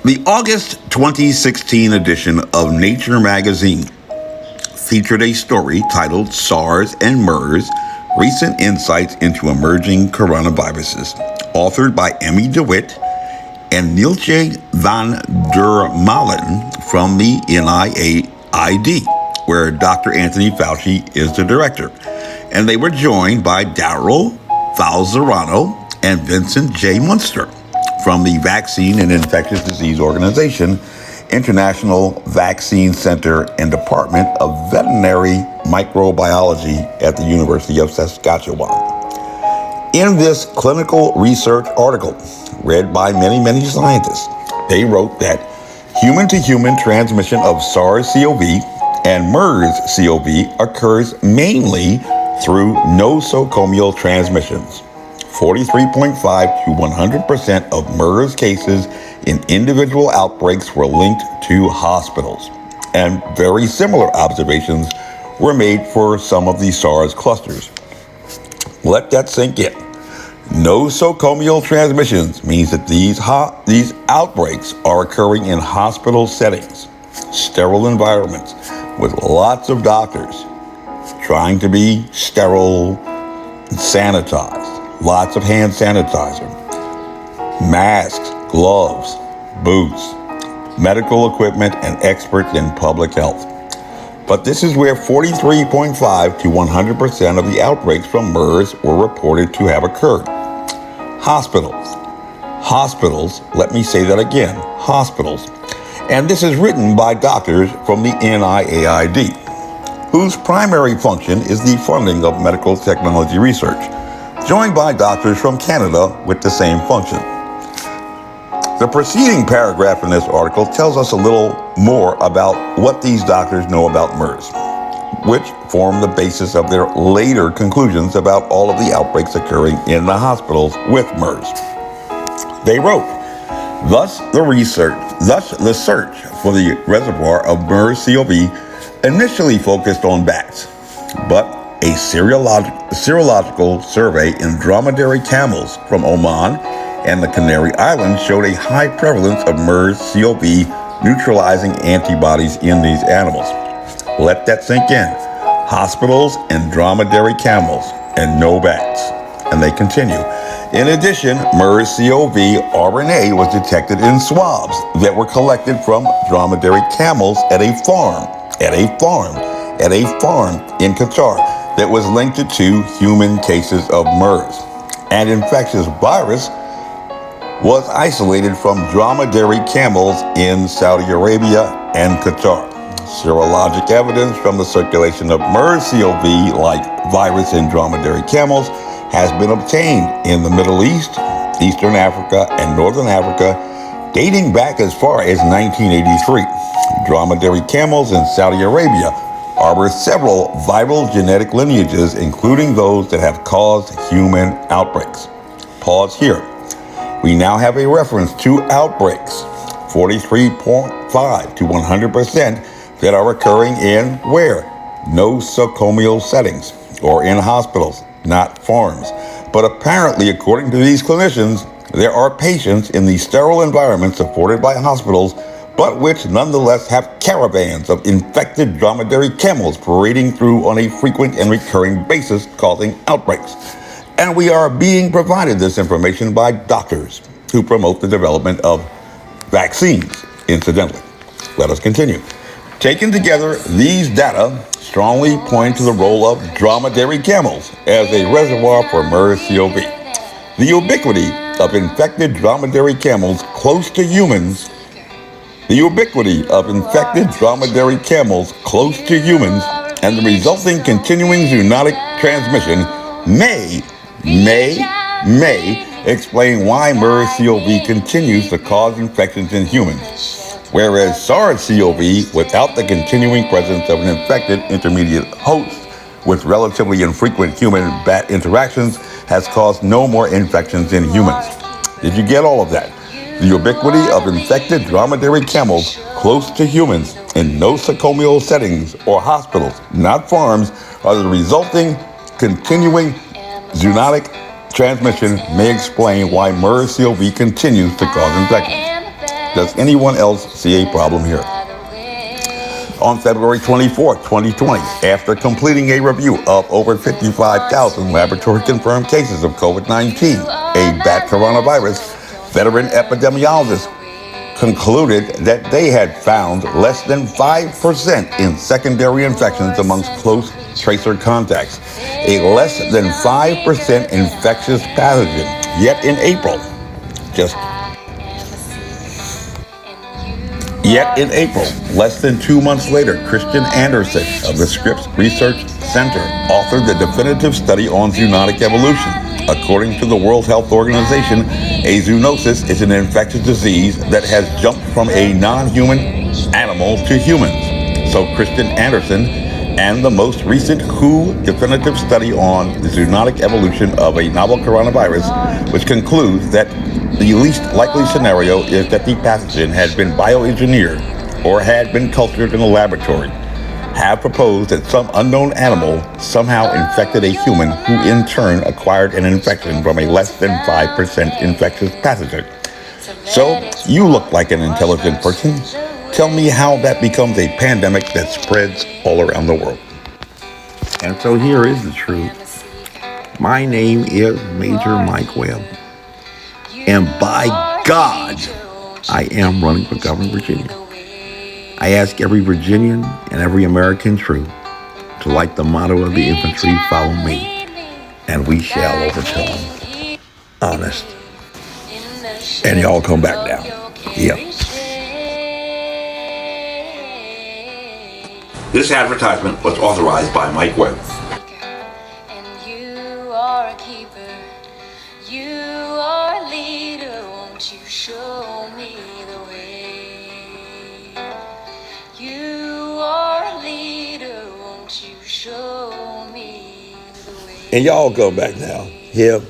The August 2016 edition of Nature magazine featured a story titled SARS and MERS, Recent Insights into Emerging Coronaviruses, authored by Emmy DeWitt and Nieltje van der Malen from the NIAID, where Dr. Anthony Fauci is the director. And they were joined by Daryl Falzerano and Vincent J. Munster from the Vaccine and Infectious Disease Organization, International Vaccine Center and Department of Veterinary Microbiology at the University of Saskatchewan. In this clinical research article, read by many scientists, they wrote that human-to-human transmission of SARS-CoV and MERS-CoV occurs mainly through nosocomial transmissions. 43.5 to 100% of MERS cases in individual outbreaks were linked to hospitals, and very similar observations were made for some of the SARS clusters. Let that sink in. Nosocomial transmissions means that these outbreaks are occurring in hospital settings, sterile environments, with lots of doctors trying to be sterile and sanitized. Lots of hand sanitizer, masks, gloves, boots, medical equipment, and experts in public health. But this is where 43.5 to 100% of the outbreaks from MERS were reported to have occurred. Hospitals. Hospitals, let me say that again, hospitals. And this is written by doctors from the NIAID, whose primary function is the funding of medical technology research, joined by doctors from Canada with the same function. The preceding paragraph in this article tells us a little more about what these doctors know about MERS, which form the basis of their later conclusions about all of the outbreaks occurring in the hospitals with MERS. They wrote, Thus the search for the reservoir of MERS-CoV initially focused on bats, but a serological survey in dromedary camels from Oman and the Canary Islands showed a high prevalence of MERS-CoV neutralizing antibodies in these animals. Let that sink in. Hospitals and dromedary camels, and no bats. And they continue. In addition, MERS-CoV RNA was detected in swabs that were collected from dromedary camels at a farm in Qatar that was linked to 2 human cases of MERS. An infectious virus was isolated from dromedary camels in Saudi Arabia and Qatar. Serologic evidence from the circulation of MERS-CoV-like virus in dromedary camels has been obtained in the Middle East, Eastern Africa, and Northern Africa, dating back as far as 1983. Dromedary camels in Saudi Arabia harbor several viral genetic lineages, including those that have caused human outbreaks. Pause here. We now have a reference to outbreaks, 43.5 to 100%, that are occurring in where? Nosocomial settings, or in hospitals, not farms. But apparently, according to these clinicians, there are patients in the sterile environments afforded by hospitals, but which nonetheless have caravans of infected dromedary camels parading through on a frequent and recurring basis, causing outbreaks. And we are being provided this information by doctors who promote the development of vaccines, incidentally. Let us continue. Taken together, these data strongly point to the role of dromedary camels as a reservoir for MERS-CoV. The ubiquity of infected dromedary camels close to humans and the resulting continuing zoonotic transmission may explain why MERS-CoV continues to cause infections in humans, whereas SARS-CoV, without the continuing presence of an infected intermediate host with relatively infrequent human-bat interactions, has caused no more infections in humans. Did you get all of that? The ubiquity of infected dromedary camels close to humans in nosocomial settings or hospitals, not farms, are the resulting continuing zoonotic transmission may explain why MERS-CoV continues to cause infections. Does anyone else see a problem here? On February 24, 2020, after completing a review of over 55,000 laboratory-confirmed cases of COVID-19, a bat coronavirus, veteran epidemiologists concluded that they had found less than 5% in secondary infections amongst close tracer contacts, a less than 5% infectious pathogen. Yet in April, less than 2 months later, Christian Anderson of the Scripps Research Center authored the definitive study on zoonotic evolution. According to the World Health Organization, a zoonosis is an infectious disease that has jumped from a non-human animal to humans. So Christian Anderson and the most recent WHO definitive study on the zoonotic evolution of a novel coronavirus, which concludes that the least likely scenario is that the pathogen had been bioengineered or had been cultured in a laboratory, have proposed that some unknown animal somehow infected a human who in turn acquired an infection from a less than 5% infectious pathogen. So, you look like an intelligent person. Tell me how that becomes a pandemic that spreads all around the world. And so here is the truth. My name is Major Mike Webb. And by God, I am running for governor of Virginia. I ask every Virginian and every American true to, like the motto of the infantry, follow me, and we shall overcome. Honest. And y'all come back down. Yep. This advertisement was authorized by Mike Webb. And you are a keeper. You are a leader. Won't you show me the way? You are a leader. Won't you show me the way? And y'all come back now. Yep.